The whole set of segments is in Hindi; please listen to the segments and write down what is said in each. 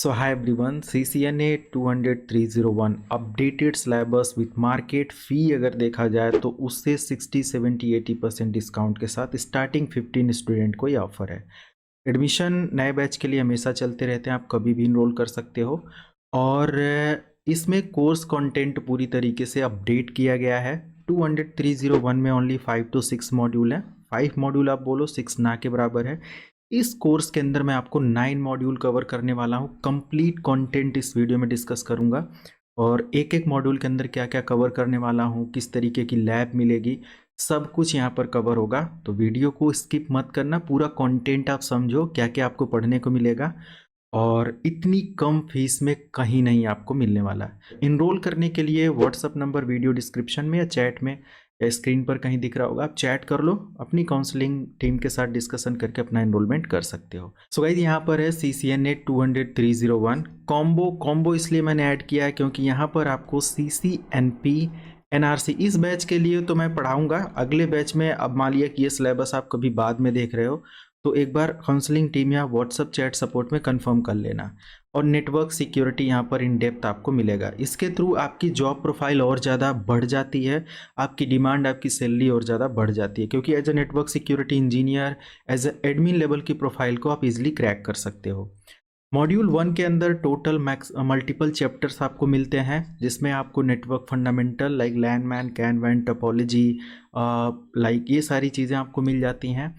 So hi everyone, CCNA 200-301 updated syllabus with market fee अगर देखा जाए तो उससे 60, 70, 80% डिस्काउंट के साथ स्टार्टिंग 15 स्टूडेंट को ये ऑफर है। एडमिशन नए बैच के लिए हमेशा चलते रहते हैं, आप कभी भी इनरोल कर सकते हो। और इसमें कोर्स कंटेंट पूरी तरीके से अपडेट किया गया है। 200-301 में ओनली 5 to 6 मॉड्यूल हैं। 5 मॉड्यूल आप बोलो, 6 ना के बराबर है। इस कोर्स के अंदर मैं आपको 9 मॉड्यूल कवर करने वाला हूँ। कंप्लीट कंटेंट इस वीडियो में डिस्कस करूँगा और एक एक मॉड्यूल के अंदर क्या क्या कवर करने वाला हूँ, किस तरीके की लैब मिलेगी, सब कुछ यहाँ पर कवर होगा। तो वीडियो को स्किप मत करना, पूरा कंटेंट आप समझो क्या क्या आपको पढ़ने को मिलेगा। और इतनी कम फीस में कहीं नहीं आपको मिलने वाला है। इनरोल करने के लिए व्हाट्सअप नंबर वीडियो डिस्क्रिप्शन में या चैट में या स्क्रीन पर कहीं दिख रहा होगा, आप चैट कर लो, अपनी काउंसलिंग टीम के साथ डिस्कशन करके अपना एनरोलमेंट कर सकते हो। सो गाइस यहाँ पर है CCNA 200-301 कॉम्बो इसलिए मैंने ऐड किया है क्योंकि यहाँ पर आपको CCNP NRC इस बैच के लिए तो मैं पढ़ाऊंगा। अगले बैच में अब मान लिया कि ये सिलेबस आप कभी बाद में देख रहे हो तो एक बार काउंसलिंग टीम या व्हाट्सअप चैट सपोर्ट में कंफर्म कर लेना। और नेटवर्क सिक्योरिटी यहाँ पर इन डेप्थ आपको मिलेगा। इसके थ्रू आपकी जॉब प्रोफाइल और ज़्यादा बढ़ जाती है, आपकी डिमांड, आपकी सैलरी और ज़्यादा बढ़ जाती है, क्योंकि as a network security engineer, as a admin level की प्रोफाइल को आप इजीली क्रैक कर सकते हो। मॉड्यूल 1 के अंदर टोटल मल्टीपल चैप्टर्स आपको मिलते हैं, जिसमें आपको network fundamental like LAN MAN CAN वैन टोपोलॉजी लाइक ये सारी चीज़ें आपको मिल जाती हैं।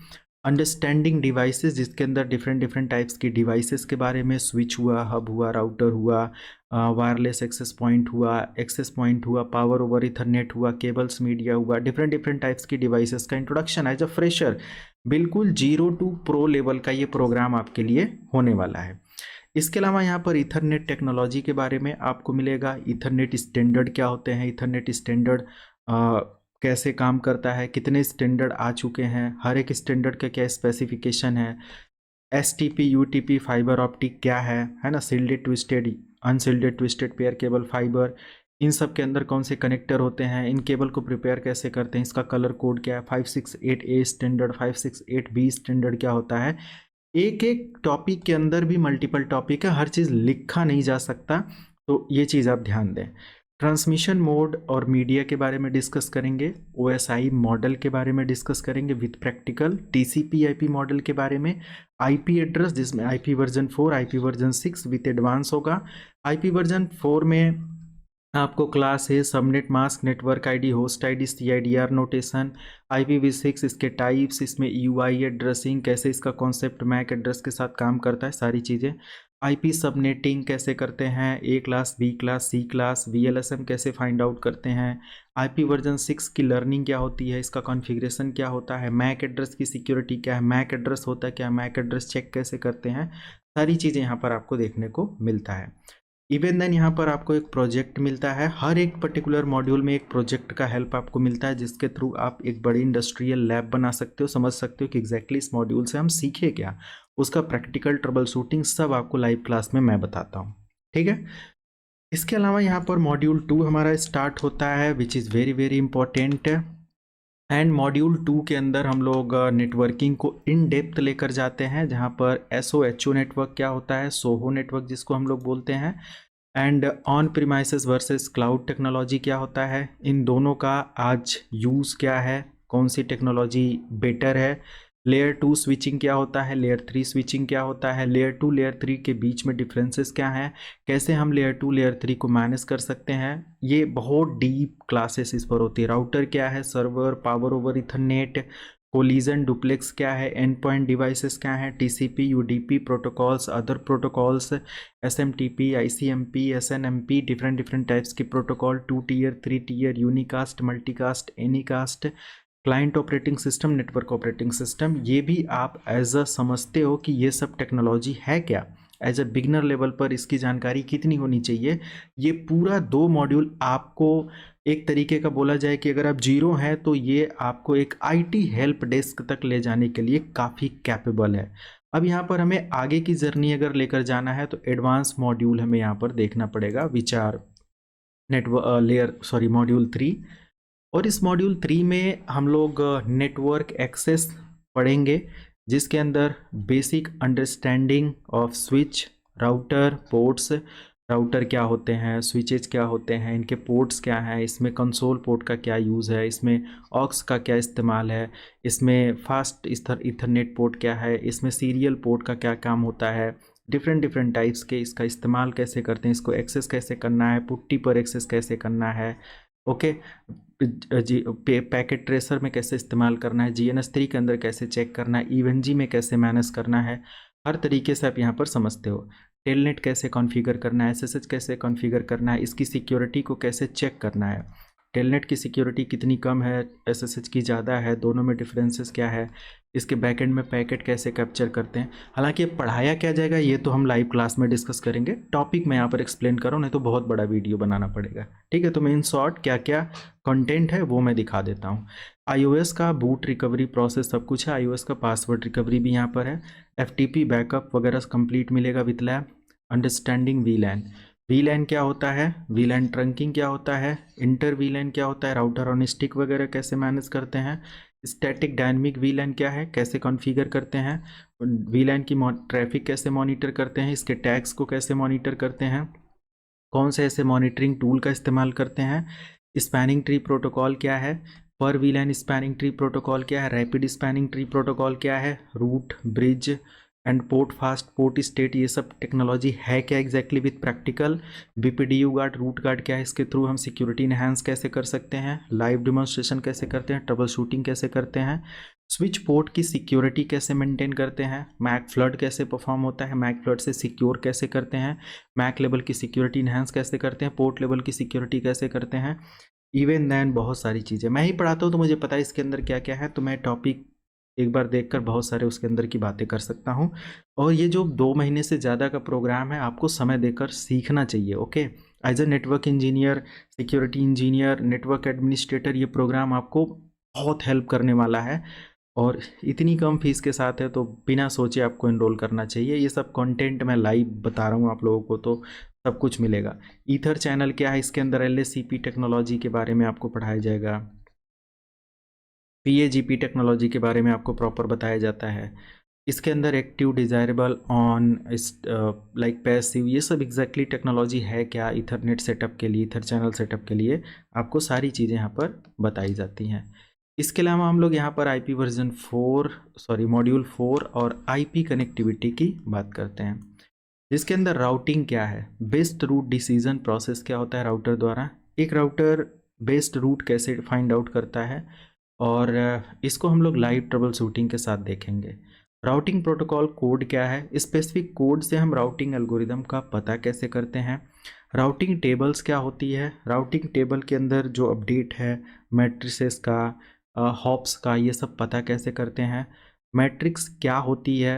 अंडरस्टैंडिंग डिवाइसेस, जिसके अंदर डिफरेंट डिफरेंट टाइप्स की डिवाइसेस के बारे में, स्विच हुआ, हब हुआ, राउटर हुआ, वायरलेस एक्सेस पॉइंट हुआ, पावर ओवर इथरनेट हुआ, केबल्स मीडिया हुआ, डिफरेंट डिफरेंट टाइप्स की डिवाइसेस का इंट्रोडक्शन एज अ फ्रेशर, बिल्कुल 0 to प्रो लेवल का ये प्रोग्राम आपके लिए होने वाला है। इसके अलावा यहाँ पर इथरनेट टेक्नोलॉजी के बारे में आपको मिलेगा। इथरनेट स्टैंडर्ड क्या होते हैं, इथरनेट स्टैंडर्ड कैसे काम करता है, कितने स्टैंडर्ड आ चुके हैं, हर एक स्टैंडर्ड का क्या स्पेसिफिकेशन है, STP UTP फाइबर ऑप्टिक क्या है ना, shielded twisted, unshielded twisted pair cable fibre, इन सब के अंदर कौन से कनेक्टर होते हैं, इन केबल को प्रिपेयर कैसे करते हैं, इसका कलर कोड क्या है, 568A स्टैंडर्ड, 568B स्टैंडर्ड क्या होता है। एक एक टॉपिक के अंदर भी मल्टीपल टॉपिक है, हर चीज़ लिखा नहीं जा सकता, तो ये चीज़ आप ध्यान दें। ट्रांसमिशन मोड और मीडिया के बारे में डिस्कस करेंगे, OSI मॉडल के बारे में डिस्कस करेंगे with practical, TCP IP model के बारे में, IP एड्रेस जिसमें IP version 4, IP version 6 with advance होगा। IP वर्जन 4 में आपको क्लास है, subnet, mask, network ID, host ID, CIDR notation, IPv6, इसके टाइप्स, इसमें UI एड्रेसिंग, कैसे इसका कॉन्सेप्ट मैक एड्रेस के साथ काम करता है, सारी चीज़ें। IP सबनेटिंग कैसे करते हैं, A class, B class, C class, VLSM कैसे फाइंड आउट करते हैं, IP वर्जन 6 की लर्निंग क्या होती है, इसका कॉन्फ़िगरेशन क्या होता है, मैक एड्रेस की सिक्योरिटी क्या है, मैक एड्रेस होता है क्या, मैक एड्रेस चेक कैसे करते हैं, सारी चीज़ें यहाँ पर आपको देखने को मिलता है। इवन देन यहाँ पर आपको एक प्रोजेक्ट मिलता है, हर एक पर्टिकुलर मॉड्यूल में एक प्रोजेक्ट का हेल्प आपको मिलता है, जिसके थ्रू आप एक बड़ी इंडस्ट्रियल लैब बना सकते हो, समझ सकते हो कि एग्जैक्टली इस मॉड्यूल से हम सीखे क्या, उसका प्रैक्टिकल ट्रबल शूटिंग सब आपको लाइव क्लास में मैं बताता हूँ। ठीक है। इसके अलावा यहाँ पर मॉड्यूल 2 हमारा स्टार्ट होता है, which is very very important. And module 2 के अंदर हम लोग नेटवर्किंग को इन डेप्थ लेकर जाते हैं, जहाँ पर SOHO नेटवर्क क्या होता है, सोहो नेटवर्क जिसको हम लोग बोलते हैं, and on premises versus cloud technology क्या होता है, इन दोनों का आज यूज़ क्या है, कौन सी टेक्नोलॉजी बेटर है, लेयर 2 स्विचिंग क्या होता है, लेयर 3 स्विचिंग क्या होता है, लेयर 2 लेयर 3 के बीच में डिफरेंसेस क्या हैं, कैसे हम लेयर 2 लेयर 3 को मैनेज कर सकते हैं। ये बहुत डीप क्लासेस इस पर होती है। राउटर क्या है, server, power over Ethernet, collision duplex क्या है, एंड पॉइंट डिवाइसेस क्या हैं, TCP UDP protocols, other protocols, SMTP, ICMP, SNMP, different different types की protocol, 2 tier, 3 tier, unicast, multicast, anycast, client operating system, network operating system, ये भी आप एज अ समझते हो कि ये सब टेक्नोलॉजी है क्या, एज अ बिगनर लेवल पर इसकी जानकारी कितनी होनी चाहिए। ये पूरा 2 मॉड्यूल आपको एक तरीके का बोला जाए कि अगर आप जीरो हैं तो ये आपको एक IT हेल्प डेस्क तक ले जाने के लिए काफ़ी कैपेबल है। अब यहाँ पर हमें आगे की जर्नी अगर लेकर जाना है तो एडवांस मॉड्यूल हमें यहाँ पर देखना पड़ेगा, विचार मॉड्यूल 3। और इस मॉड्यूल 3 में हम लोग नेटवर्क एक्सेस पढ़ेंगे, जिसके अंदर basic understanding off switch, router, ports, router क्या होते हैं, स्विचेज क्या होते हैं, इनके पोर्ट्स क्या हैं, इसमें कंसोल पोर्ट का क्या यूज़ है, इसमें ऑक्स का क्या इस्तेमाल है, इसमें फास्ट इथरनेट पोर्ट क्या है, इसमें सीरियल पोर्ट का क्या काम होता है, डिफरेंट डिफरेंट टाइप्स के इसका इस्तेमाल कैसे करते हैं, इसको एक्सेस कैसे करना है, पुट्टी पर एक्सेस कैसे करना है, ओके, जी पैकेट ट्रेसर में कैसे इस्तेमाल करना है, GNS3 के अंदर कैसे चेक करना है, इवन जी में कैसे मैनेज करना है, हर तरीके से आप यहाँ पर समझते हो। टेलनेट कैसे कॉन्फ़िगर करना है, SSH कैसे कॉन्फ़िगर करना है, इसकी सिक्योरिटी को कैसे चेक करना है, टेलनेट की सिक्योरिटी कितनी कम है, SSH की ज़्यादा है, दोनों में डिफरेंसेस क्या है, इसके बैकएंड में पैकेट कैसे कैप्चर करते हैं। हालांकि पढ़ाया क्या जाएगा ये तो हम लाइव क्लास में डिस्कस करेंगे, टॉपिक मैं यहाँ पर एक्सप्लेन करूँ नहीं तो बहुत बड़ा वीडियो बनाना पड़ेगा, ठीक है। तो मैं इन शॉर्ट क्या क्या कंटेंट है वो मैं दिखा देता हूँ। iOS का बूट रिकवरी प्रोसेस सब कुछ है, iOS का पासवर्ड रिकवरी भी यहाँ पर है, FTP बैकअप वगैरह कंप्लीट मिलेगा with lab, understanding VLAN, VLAN क्या होता है, VLAN ट्रंकिंग क्या होता है, इंटर VLAN क्या होता है, राउटर ऑन स्टिक वगैरह कैसे मैनेज करते हैं, स्टैटिक डायनेमिक VLAN क्या है, कैसे कॉन्फ़िगर करते हैं, VLAN की ट्रैफिक कैसे मॉनिटर करते हैं, इसके टैग्स को कैसे मॉनिटर करते हैं, कौन से ऐसे मॉनिटरिंग टूल का इस्तेमाल करते हैं, स्पैनिंग ट्री प्रोटोकॉल क्या है, पर VLAN स्पैनिंग ट्री प्रोटोकॉल क्या है, रैपिड स्पैनिंग ट्री प्रोटोकॉल क्या है, root, bridge and port fast, port state, ये सब टेक्नोलॉजी है क्या exactly with practical, BPDU guard, root guard क्या है, इसके थ्रू हम सिक्योरिटी इनहेंस कैसे कर सकते हैं, लाइव डेमोन्स्ट्रेशन कैसे करते हैं, ट्रबल शूटिंग कैसे करते हैं, स्विच पोर्ट की सिक्योरिटी कैसे मेंटेन करते हैं, मैक फ्लड कैसे परफॉर्म होता है, मैक फ्लड से सिक्योर कैसे करते हैं, मैक लेवल की सिक्योरिटी इनहेंस कैसे करते हैं, पोर्ट लेवल की सिक्योरिटी कैसे करते हैं, इवन दैन बहुत सारी चीज़ें मैं ही पढ़ाता हूँ तो मुझे पता है इसके अंदर क्या क्या है, तो मैं टॉपिक एक बार देखकर बहुत सारे उसके अंदर की बातें कर सकता हूँ। और ये जो 2 महीने से ज़्यादा का प्रोग्राम है आपको समय देकर सीखना चाहिए, okay. As a network engineer, security engineer, network administrator, ये प्रोग्राम आपको बहुत हेल्प करने वाला है और इतनी कम फीस के साथ है तो बिना सोचे आपको इनरोल करना चाहिए। ये सब कंटेंट मैं लाइव बता रहा हूँ आप लोगों को तो सब कुछ मिलेगा। ईथर चैनल क्या है, इसके अंदर LACP टेक्नोलॉजी के बारे में आपको पढ़ाया जाएगा, PAGP टेक्नोलॉजी के बारे में आपको प्रॉपर बताया जाता है। इसके अंदर active, desirable, on, like passive, ये सब एग्जैक्टली टेक्नोलॉजी है क्या इथरनेट सेटअप के लिए, ईथर चैनल सेटअप के लिए आपको सारी चीज़ें यहाँ पर बताई जाती हैं। इसके अलावा हम लोग यहाँ पर IP वर्जन 4 मॉड्यूल 4 और IP कनेक्टिविटी की बात करते हैं, जिसके अंदर राउटिंग क्या है, बेस्ट रूट डिसीजन प्रोसेस क्या होता है राउटर द्वारा, एक राउटर बेस्ट रूट कैसे फाइंड आउट करता है, और इसको हम लोग लाइव ट्रबल शूटिंग के साथ देखेंगे। राउटिंग प्रोटोकॉल कोड क्या है, स्पेसिफिक कोड से हम राउटिंग एल्गोरिदम का पता कैसे करते हैं, राउटिंग टेबल्स क्या होती है, राउटिंग टेबल के अंदर जो अपडेट है मैट्रिसेस का, हॉप्स का, ये सब पता कैसे करते हैं, मैट्रिक्स क्या होती है,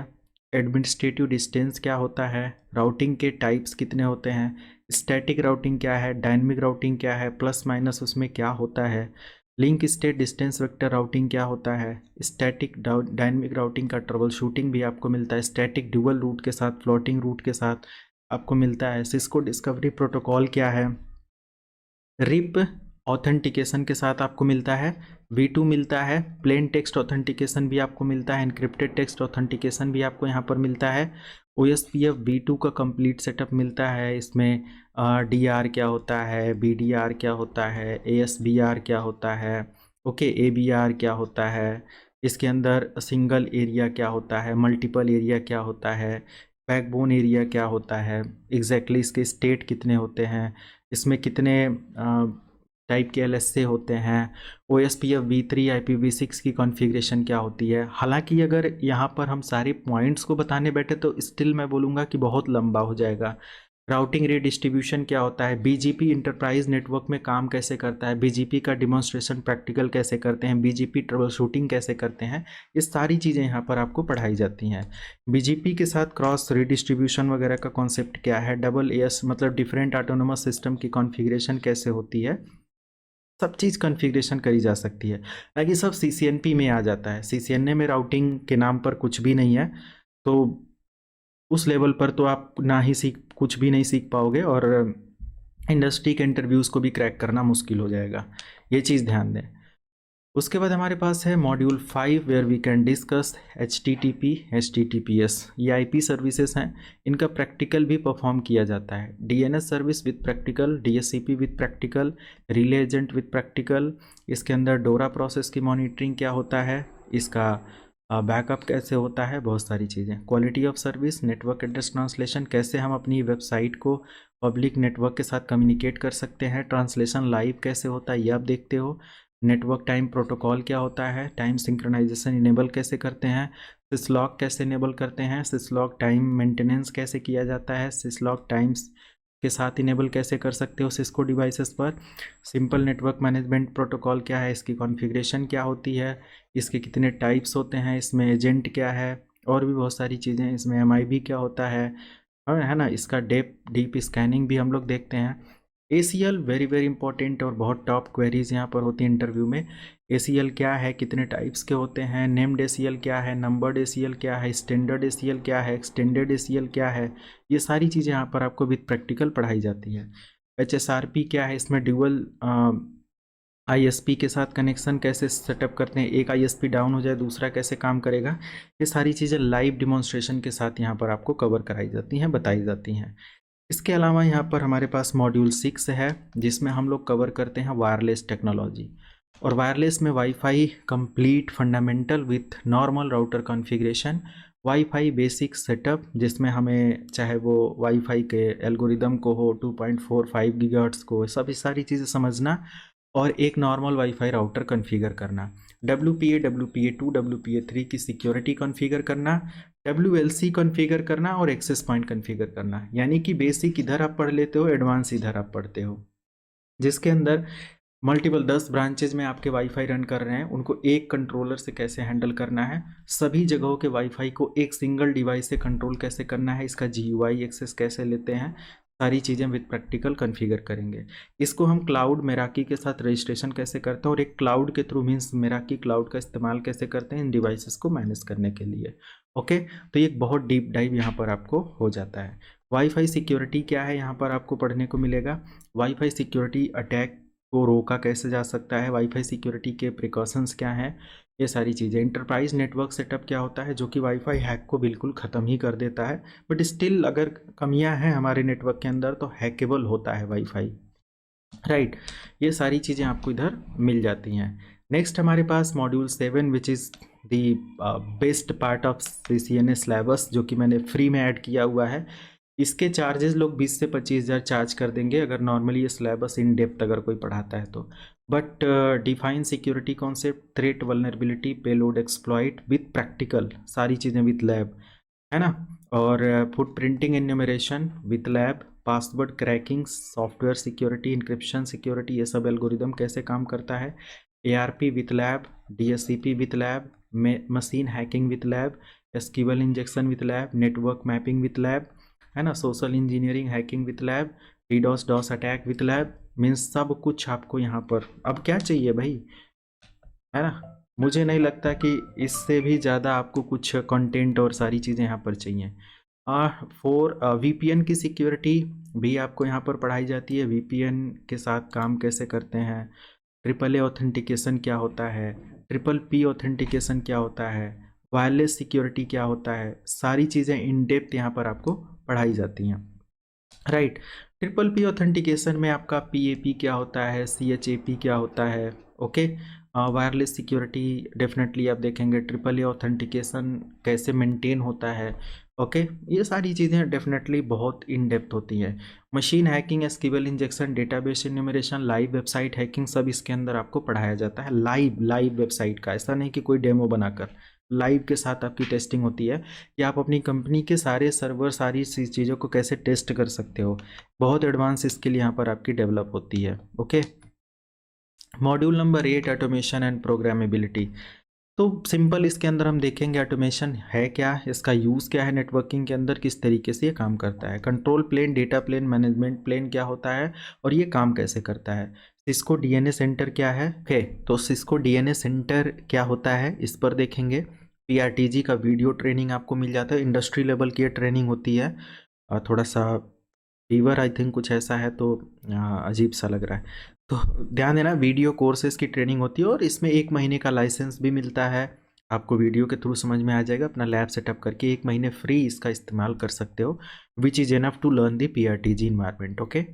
एडमिनिस्ट्रेटिव डिस्टेंस क्या होता है, राउटिंग के टाइप्स कितने होते हैं, स्टैटिक राउटिंग क्या है, डायनेमिक राउटिंग क्या है, प्लस माइनस उसमें क्या होता है, link state distance vector routing क्या होता है, स्टैटिक डायनेमिक राउटिंग का ट्रबल शूटिंग भी आपको मिलता है, स्टैटिक ड्यूअल रूट के साथ, फ्लोटिंग रूट के साथ आपको मिलता है, सिस्को डिस्कवरी प्रोटोकॉल क्या है, रिप ऑथेंटिकेशन के साथ आपको मिलता है, V2 मिलता है, प्लेन टेक्स्ट ऑथेंटिकेशन भी आपको मिलता है, इनक्रिप्टेड टेक्स्ट ऑथेंटिकेशन भी आपको यहाँ पर मिलता है, OSPF V2 का कंप्लीट सेटअप मिलता है, इसमें DR क्या होता है, BDR क्या होता है, ASBR क्या होता है, ओके, ABR क्या होता है, इसके अंदर सिंगल एरिया क्या होता है, मल्टीपल एरिया क्या होता है, बैकबोन एरिया क्या होता है, एग्जैक्टली इसके स्टेट कितने होते हैं, इसमें कितने टाइप के LSA होते हैं, OSPF V3 IPv6 की कॉन्फ़िगरेशन क्या होती है। हालांकि अगर यहाँ पर हम सारे पॉइंट्स को बताने बैठे तो स्टिल मैं बोलूँगा कि बहुत लंबा हो जाएगा। राउटिंग रीडिस्ट्रीब्यूशन क्या होता है, BGP इंटरप्राइज नेटवर्क में काम कैसे करता है, BGP का डिमॉन्स्ट्रेशन प्रैक्टिकल कैसे करते हैं, BGP ट्रबल शूटिंग कैसे करते हैं, ये सारी चीज़ें यहाँ पर आपको पढ़ाई जाती हैं। BGP के साथ क्रॉस रीडिस्ट्रीब्यूशन वगैरह का कॉन्सेप्ट क्या है, AAS मतलब डिफरेंट ऑटोनोमस सिस्टम की कॉन्फ़िगरेशन कैसे होती है, सब चीज़ कॉन्फ़िगरेशन करी जा सकती है। बाकी सब CCNP में आ जाता है, CCNA में राउटिंग के नाम पर कुछ भी नहीं है, तो उस लेवल पर तो आप ना ही कुछ भी नहीं सीख पाओगे और इंडस्ट्री के इंटरव्यूज़ को भी क्रैक करना मुश्किल हो जाएगा, ये चीज़ ध्यान दें। उसके बाद हमारे पास है module 5 where we can discuss HTTP HTTPS। ये IP सर्विसेज हैं, इनका प्रैक्टिकल भी परफॉर्म किया जाता है। DNS service with practical, DSCP with practical, relay agent with practical. इसके अंदर डोरा प्रोसेस की मॉनिटरिंग क्या होता है, इसका बैकअप कैसे होता है, बहुत सारी चीज़ें। Quality of service, network address translation, कैसे हम अपनी वेबसाइट को पब्लिक नेटवर्क के साथ कम्युनिकेट कर सकते हैं। ट्रांसलेशन लाइव कैसे होता है ये आप देखते हो। नेटवर्क टाइम प्रोटोकॉल क्या होता है, टाइम सिंक्रोनाइजेशन इनेबल कैसे करते हैं, सिसलॉग कैसे इनेबल करते हैं, सिसलॉग टाइम मेंटेनेंस कैसे किया जाता है, सिसलॉग टाइम्स के साथ इनेबल कैसे कर सकते हो सिस्को डिवाइसेस पर। सिंपल नेटवर्क मैनेजमेंट प्रोटोकॉल क्या है, इसकी कॉन्फ़िगरेशन क्या होती है, इसके कितने टाइप्स होते हैं, इसमें एजेंट क्या है, और भी बहुत सारी चीज़ें। इसमें MIB क्या होता है ना, इसका डीप स्कैनिंग भी हम लोग देखते हैं। ACL वेरी वेरी इंपॉर्टेंट और बहुत टॉप क्वेरीज यहाँ पर होती है इंटरव्यू में। ACL क्या है, कितने टाइप्स के होते हैं, नेम्ड ACL क्या है, नंबर्ड ACL क्या है, स्टैंडर्ड ACL क्या है, एक्सटेंडेड ACL क्या है, ये सारी चीज़ें यहाँ पर आपको विद प्रैक्टिकल पढ़ाई जाती है। HSRP क्या है, इसमें ड्यूअल ISP के साथ कनेक्शन कैसे सेटअप करते हैं, एक ISP डाउन हो जाए दूसरा कैसे काम करेगा, ये सारी चीज़ें लाइव डिमॉन्स्ट्रेशन के साथ यहाँ पर आपको कवर कराई जाती हैं, बताई जाती हैं। इसके अलावा यहाँ पर हमारे पास मॉड्यूल 6 है, जिसमें हम लोग कवर करते हैं वायरलेस टेक्नोलॉजी। और वायरलेस में wifi complete fundamental with normal router configuration, wifi basic setup, जिसमें हमें चाहे वो वाईफाई के एल्गोरिदम को हो, 2.45 गीगाहर्ट्ज़ को, सभी सारी चीज़ें समझना, और एक नॉर्मल वाईफाई राउटर कॉन्फ़िगर करना। WPA WPA2 WPA3 की सिक्योरिटी कॉन्फ़िगर करना, WLC कॉन्फ़िगर करना, और एक्सेस पॉइंट कॉन्फ़िगर करना। यानी कि बेसिक इधर आप पढ़ लेते हो, एडवांस इधर आप पढ़ते हो, जिसके अंदर मल्टीपल 10 ब्रांचेज में आपके वाईफाई रन कर रहे हैं, उनको एक कंट्रोलर से कैसे हैंडल करना है, सभी जगहों के वाईफाई को एक सिंगल डिवाइस से कंट्रोल कैसे करना है, इसका GUI एक्सेस कैसे लेते हैं, सारी चीज़ें विद प्रैक्टिकल कॉन्फ़िगर करेंगे। इसको हम क्लाउड मेराकी के साथ रजिस्ट्रेशन कैसे करते हैं, और एक क्लाउड के थ्रू मीन्स मेराकी क्लाउड का इस्तेमाल कैसे करते हैं इन डिवाइसेस को मैनेज करने के लिए। ओके, तो ये बहुत डीप डाइव यहाँ पर आपको हो जाता है। वाईफाई सिक्योरिटी क्या है यहाँ पर आपको पढ़ने को मिलेगा। वाईफाई सिक्योरिटी अटैक को रोका कैसे जा सकता है, वाईफाई सिक्योरिटी के प्रिकॉशंस क्या हैं, ये सारी चीज़ें। इंटरप्राइज नेटवर्क सेटअप क्या होता है, जो कि वाईफाई हैक को बिल्कुल ख़त्म ही कर देता है, बट स्टिल अगर कमियां हैं हमारे नेटवर्क के अंदर तो हैकेबल होता है वाईफाई, राइट। ये सारी चीज़ें आपको इधर मिल जाती हैं। नेक्स्ट हमारे पास module 7 which is the best part of CCNA syllabus, जो कि मैंने फ्री में ऐड किया हुआ है। इसके चार्जेस लोग 20 से 25 हज़ार चार्ज कर देंगे अगर नॉर्मली ये सिलेबस इन डेप्थ अगर कोई पढ़ाता है तो। But define security concept, threat vulnerability, payload exploit with practical, सारी चीज़ें विथ लैब, है ना। और footprinting enumeration with lab, password cracking, software security, encryption security, ये सब एल्गोरिदम कैसे काम करता है। ARP with lab, DSCP with lab, machine hacking with lab, SQL injection with lab, network mapping with lab, है ना, social engineering hacking with lab, DoS attack with lab, means सब कुछ आपको यहाँ पर। अब क्या चाहिए भाई, है ना। मुझे नहीं लगता कि इससे भी ज़्यादा आपको कुछ कंटेंट और सारी चीज़ें यहाँ पर चाहिए। फोर VPN की सिक्योरिटी भी आपको यहाँ पर पढ़ाई जाती है, VPN के साथ काम कैसे करते हैं, AAA ऑथेंटिकेशन क्या होता है, PPP ऑथेंटिकेशन क्या होता है, वायरलेस सिक्योरिटी क्या होता है, सारी चीज़ें इन डेप्थ यहाँ पर आपको पढ़ाई जाती हैं, राइट। PPP ऑथेंटिकेशन में आपका PAP क्या होता है, CHAP क्या होता है, ओके। वायरलेस सिक्योरिटी डेफिनेटली आप देखेंगे, AAA ऑथेंटिकेशन कैसे मेंटेन होता है, ओके। ये सारी चीज़ें डेफिनेटली बहुत इन डेप्थ होती हैं। Machine hacking, SQL injection, database enumeration, live website hacking, सब इसके अंदर आपको पढ़ाया जाता है। लाइव वेबसाइट का, ऐसा नहीं कि कोई डेमो बनाकर, लाइव के साथ आपकी टेस्टिंग होती है कि आप अपनी कंपनी के सारे सर्वर, सारी चीज़ों को कैसे टेस्ट कर सकते हो। बहुत एडवांस स्किल यहाँ पर आपकी डेवलप होती है, okay. Module number 8 automation and programmability. तो सिंपल इसके अंदर हम देखेंगे ऑटोमेशन है क्या, इसका यूज़ क्या है नेटवर्किंग के अंदर, किस तरीके से ये काम करता है, control plane, data plane, management plane क्या होता है, और ये काम कैसे करता है। सिस्को DNA सेंटर क्या है, ओके। तो सिस्को DNA सेंटर क्या होता है इस पर देखेंगे। PRTG का वीडियो ट्रेनिंग आपको मिल जाता है, इंडस्ट्री लेवल की ट्रेनिंग होती है, थोड़ा सा फीवर आई थिंक कुछ ऐसा है, तो अजीब सा लग रहा है। तो ध्यान देना, वीडियो कोर्सेज की ट्रेनिंग होती है और इसमें 1 महीने का लाइसेंस भी मिलता है। आपको वीडियो के थ्रू समझ में आ जाएगा, अपना लैब सेटअप करके 1 महीने फ्री इसका इस्तेमाल कर सकते हो, which is enough to learn the PRTG environment. Okay,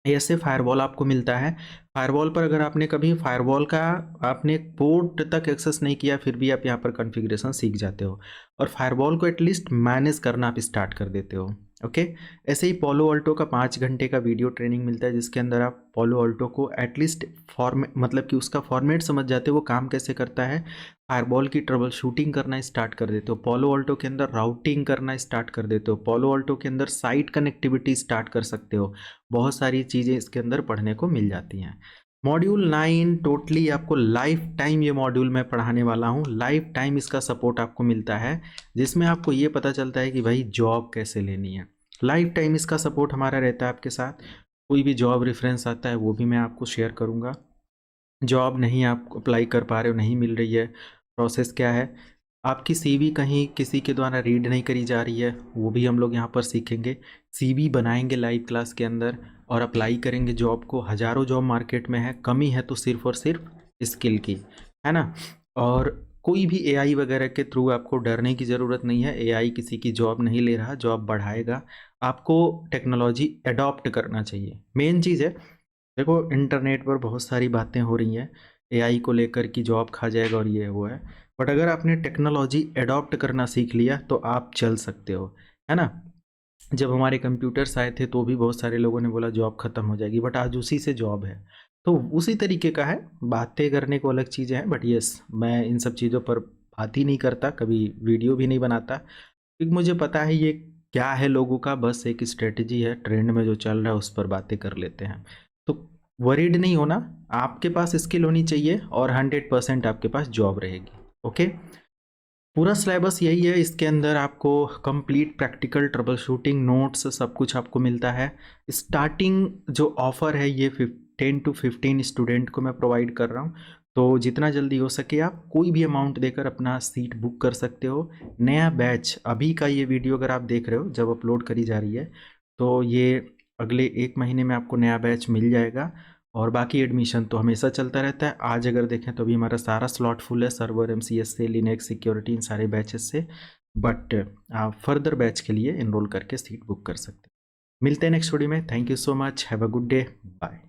ऐसे फायरवॉल आपको मिलता है। फायरवॉल पर अगर आपने कभी फायरवॉल का आपने पोर्ट तक एक्सेस नहीं किया, फिर भी आप यहाँ पर कॉन्फ़िगरेशन सीख जाते हो और फायरवॉल को एटलीस्ट मैनेज करना आप स्टार्ट कर देते हो। ओके, ऐसे ही पोलो अल्टो का 5 घंटे का वीडियो ट्रेनिंग मिलता है, जिसके अंदर आप पोलो अल्टो को एटलीस्ट फॉर्मेट, मतलब कि उसका फॉर्मेट समझ जाते हो, वो काम कैसे करता है। फायरवॉल की ट्रबल शूटिंग करना स्टार्ट कर देते हो, पोलो अल्टो के अंदर राउटिंग करना स्टार्ट कर देते हो, पोलो अल्टो के अंदर साइट कनेक्टिविटी स्टार्ट कर सकते हो। बहुत सारी चीज़ें इसके अंदर पढ़ने को मिल जाती हैं। मॉड्यूल 9 टोटली आपको लाइफ टाइम, ये मॉड्यूल मैं पढ़ाने वाला हूँ, लाइफ टाइम इसका सपोर्ट आपको मिलता है, जिसमें आपको ये पता चलता है कि भाई जॉब कैसे लेनी है। लाइफ टाइम इसका सपोर्ट हमारा रहता है आपके साथ। कोई भी जॉब रेफरेंस आता है वो भी मैं आपको शेयर करूँगा। जॉब नहीं आप अप्लाई कर पा रहे हो, नहीं मिल रही है, प्रोसेस क्या है। आपकी सीवी कहीं किसी के द्वारा रीड नहीं करी जा रही है, वो भी हम लोग यहाँ पर सीखेंगे। सीवी बनाएंगे लाइव क्लास के अंदर और अप्लाई करेंगे जॉब को। हज़ारों जॉब मार्केट में है, कमी है तो सिर्फ और सिर्फ स्किल की, है ना। और कोई भी एआई वगैरह के थ्रू आपको डरने की ज़रूरत नहीं है। एआई किसी की जॉब नहीं ले रहा, जॉब बढ़ाएगा। आपको टेक्नोलॉजी अडॉप्ट करना चाहिए, मेन चीज़ है। देखो, इंटरनेट पर बहुत सारी बातें हो रही हैं एआई को लेकर कि जॉब खा जाएगा और ये वो है, बट अगर आपने टेक्नोलॉजी अडॉप्ट करना सीख लिया तो आप चल सकते हो, है ना। जब हमारे कंप्यूटर्स आए थे तो भी बहुत सारे लोगों ने बोला जॉब खत्म हो जाएगी, बट आज उसी से जॉब है। तो उसी तरीके का है, बातें करने को अलग चीज़ें हैं, बट यस, मैं इन सब चीज़ों पर बात ही नहीं करता, कभी वीडियो भी नहीं बनाता, क्योंकि मुझे पता है ये क्या है। लोगों का बस एक स्ट्रेटजी है, ट्रेंड में जो चल रहा है उस पर बातें कर लेते हैं। तो वरीड नहीं होना, आपके पास स्किल होनी चाहिए और 100% आपके पास जॉब रहेगी। ओके, पूरा सिलेबस यही है, इसके अंदर आपको complete practical trouble shooting notes सब कुछ आपको मिलता है। स्टार्टिंग जो ऑफ़र है ये 10 to 15 स्टूडेंट को मैं प्रोवाइड कर रहा हूँ, तो जितना जल्दी हो सके आप कोई भी अमाउंट देकर अपना सीट बुक कर सकते हो। नया बैच, अभी का ये वीडियो अगर आप देख रहे हो जब अपलोड करी जा रही है, तो ये अगले 1 महीने में आपको नया बैच मिल जाएगा और बाकी एडमिशन तो हमेशा चलता रहता है। आज अगर देखें तो अभी हमारा सारा स्लॉट फुल है, सर्वर, MCS से, लिनक्स, सिक्योरिटी, इन सारे बैचेस से, बट आप फर्दर बैच के लिए इनरोल करके सीट बुक कर सकते हैं। मिलते हैं नेक्स्ट वीडियो में। Thank you so much, have a good day, bye.